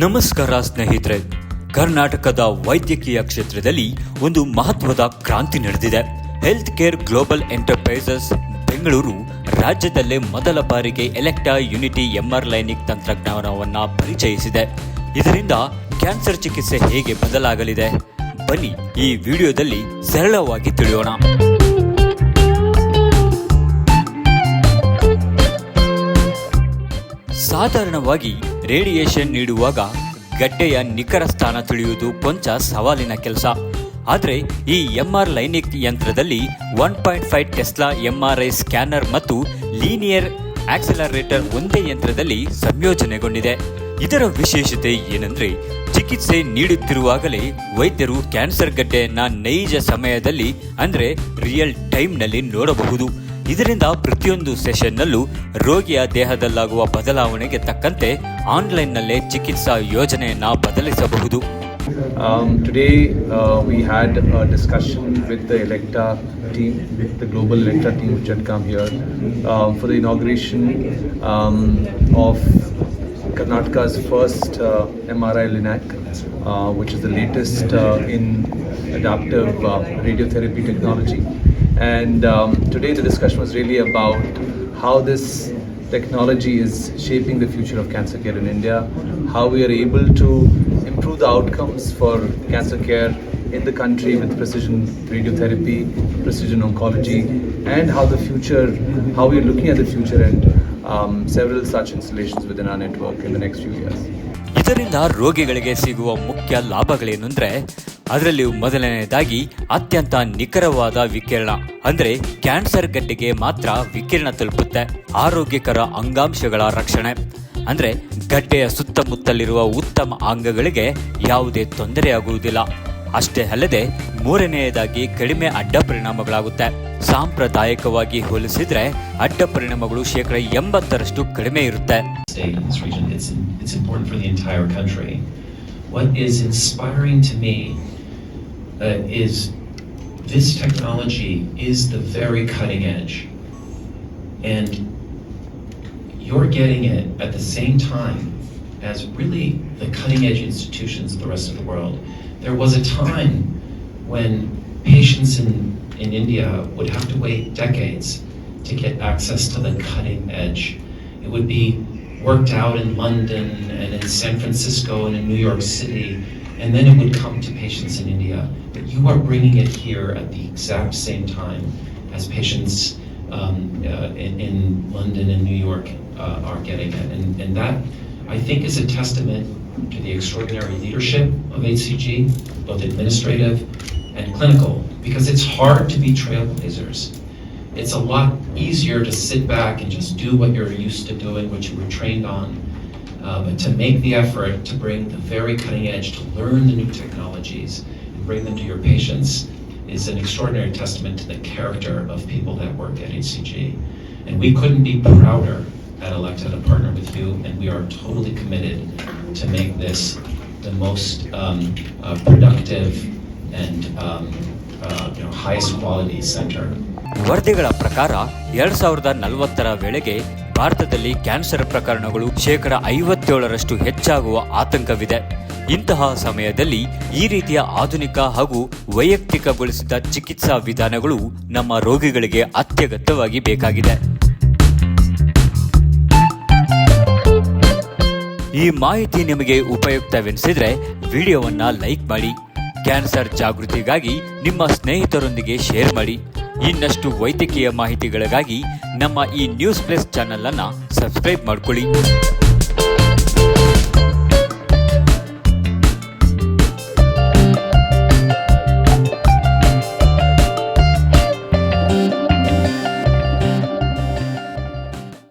ನಮಸ್ಕಾರ ಸ್ನೇಹಿತರೆ, ಕರ್ನಾಟಕದ ವೈದ್ಯಕೀಯ ಕ್ಷೇತ್ರದಲ್ಲಿ ಒಂದು ಮಹತ್ವದ ಕ್ರಾಂತಿ ನಡೆದಿದೆ. Health care global enterprises Bengaluru ರಾಜ್ಯದಲ್ಲೇ ಮೊದಲ ಬಾರಿಗೆ ಎಲೆಕ್ಟಾ ಯುನಿಟಿ ಎಂಆರ್ ಲೈನಿಂಗ್ ತಂತ್ರಜ್ಞಾನವನ್ನು ಪರಿಚಯಿಸಿದೆ. ಇದರಿಂದ ಕ್ಯಾನ್ಸರ್ ಚಿಕಿತ್ಸೆ ಹೇಗೆ ಬದಲಾಗಲಿದೆ, ಬನ್ನಿ ಈ ವಿಡಿಯೋದಲ್ಲಿ ಸರಳವಾಗಿ ತಿಳಿಯೋಣ. ಸಾಧಾರಣವಾಗಿ ರೇಡಿಯೇಷನ್ ನೀಡುವಾಗ ಗಡ್ಡೆಯ ನಿಖರ ಸ್ಥಾನ ತಿಳಿಯುವುದು ಕೊಂಚ ಸವಾಲಿನ ಕೆಲಸ. ಆದರೆ ಈ ಎಂಆರ್ ಲೈನಿಂಗ್ ಯಂತ್ರದಲ್ಲಿ 1.5 ಟೆಸ್ಲಾ ಎಂಆರ್ಐ ಸ್ಕ್ಯಾನರ್ ಮತ್ತು ಲೀನಿಯರ್ ಆಕ್ಸಲರೇಟರ್ ಒಂದೇ ಯಂತ್ರದಲ್ಲಿ ಸಂಯೋಜನೆಗೊಂಡಿದೆ. ಇದರ ವಿಶೇಷತೆ ಏನೆಂದರೆ, ಚಿಕಿತ್ಸೆ ನೀಡುತ್ತಿರುವಾಗಲೇ ವೈದ್ಯರು ಕ್ಯಾನ್ಸರ್ ಗಡ್ಡೆಯನ್ನ ನೈಜ ಸಮಯದಲ್ಲಿ ಅಂದರೆ ರಿಯಲ್ ಟೈಮ್ನಲ್ಲಿ ನೋಡಬಹುದು. ಇದರಿಂದ ಪ್ರತಿಯೊಂದು ಸೆಷನ್ನಲ್ಲೂ ರೋಗಿಯ ದೇಹದಲ್ಲಾಗುವ ಬದಲಾವಣೆಗೆ ತಕ್ಕಂತೆ ಆನ್ಲೈನ್ನಲ್ಲೇ ಚಿಕಿತ್ಸಾ ಯೋಜನೆಯನ್ನು ಬದಲಿಸಬಹುದು. Today we had a discussion with the Electa team, the global Electa team which had come here for the inauguration of Karnataka's first MRI LINAC, which is the latest in adaptive radiotherapy technology. And today the discussion was really about how this technology is shaping the future of cancer care in India, how we are able to improve the outcomes for cancer care in the country with precision radiotherapy, precision oncology, and how we are looking at the future and several such installations within our network in the next few years. ಇದರಿಂದ ರೋಗಿಗಳಿಗೆ ಸಿಗುವ ಮುಖ್ಯ ಲಾಭಗಳೇನೆಂದರೆ, ಅದರಲ್ಲಿ ಮೊದಲನೆಯದಾಗಿ ಅತ್ಯಂತ ನಿಖರವಾದ ವಿಕಿರಣ, ಅಂದರೆ ಕ್ಯಾನ್ಸರ್ ಗಡ್ಡೆಗೆ ಮಾತ್ರ ವಿಕಿರಣ ತಲುಪುತ್ತೆ. ಆರೋಗ್ಯಕರ ಅಂಗಾಂಶಗಳ ರಕ್ಷಣೆ, ಅಂದರೆ ಗಡ್ಡೆಯ ಸುತ್ತಮುತ್ತಲಿರುವ ಉತ್ತಮ ಅಂಗಗಳಿಗೆ ಯಾವುದೇ ತೊಂದರೆಯಾಗುವುದಿಲ್ಲ. ಅಷ್ಟೇ ಅಲ್ಲದೆ ಮೂರನೆಯದಾಗಿ ಕಡಿಮೆ ಅಡ್ಡ ಪರಿಣಾಮಗಳಾಗುತ್ತೆ. ಸಾಂಪ್ರದಾಯಿಕವಾಗಿ ಹೋಲಿಸಿದ್ರೆ ಅಡ್ಡ ಪರಿಣಾಮಗಳು 80% ಕಡಿಮೆ ಇರುತ್ತೆ. It's important for the entire country. What is inspiring to me is this technology is the very cutting edge, and you're getting it at the same time as really the cutting edge institutions of the rest of the world. There was a time when patients in India would have to wait decades to get access to the cutting edge. It would be worked out in London and in San Francisco and in New York City, and then it would come to patients in India. But you are bringing it here at the exact same time as patients in London and New York are getting it. And that, I think, is a testament to the extraordinary leadership of HCG, both administrative and clinical, because it's hard to be trailblazers. It's a lot easier to sit back and just do what you're used to doing, what you were trained on. But to make the effort to bring the very cutting edge, to learn the new technologies and bring them to your patients is an extraordinary testament to the character of people that work at HCG. And we couldn't be prouder at Electa to partner with you, and we are totally committed to make this the most productive and highest quality center. ವರದಿಗಳ ಪ್ರಕಾರ 2040ರ ವೇಳೆಗೆ ಭಾರತದಲ್ಲಿ cancer ಪ್ರಕರಣಗಳು 57% ಹೆಚ್ಚಾಗುವ ಆತಂಕವಿದೆ. ಇಂತಹ ಸಮಯದಲ್ಲಿ ಈ ರೀತಿಯ ಆಧುನಿಕ ಹಾಗೂ ವೈಯಕ್ತಿಕಗೊಳಿಸಿದ ಚಿಕಿತ್ಸಾ ವಿಧಾನಗಳು ನಮ್ಮ ರೋಗಿಗಳಿಗೆ ಅತ್ಯಗತ್ಯವಾಗಿ ಬೇಕಾಗಿದೆ. ಈ ಮಾಹಿತಿ ನಿಮಗೆ ಉಪಯುಕ್ತವೆನಿಸಿದ್ರೆ ವಿಡಿಯೋವನ್ನು ಲೈಕ್ ಮಾಡಿ. ಕ್ಯಾನ್ಸರ್ ಜಾಗೃತಿಗಾಗಿ ನಿಮ್ಮ ಸ್ನೇಹಿತರೊಂದಿಗೆ ಶೇರ್ ಮಾಡಿ. ಇನ್ನಷ್ಟು ವೈದ್ಯಕೀಯ ಮಾಹಿತಿಗಳಿಗಾಗಿ ನಮ್ಮ ಈ ನ್ಯೂಸ್ ಪ್ಲಸ್ ಚಾನೆಲ್ ಅನ್ನು ಸಬ್ಸ್ಕ್ರೈಬ್ ಮಾಡಿಕೊಳ್ಳಿ.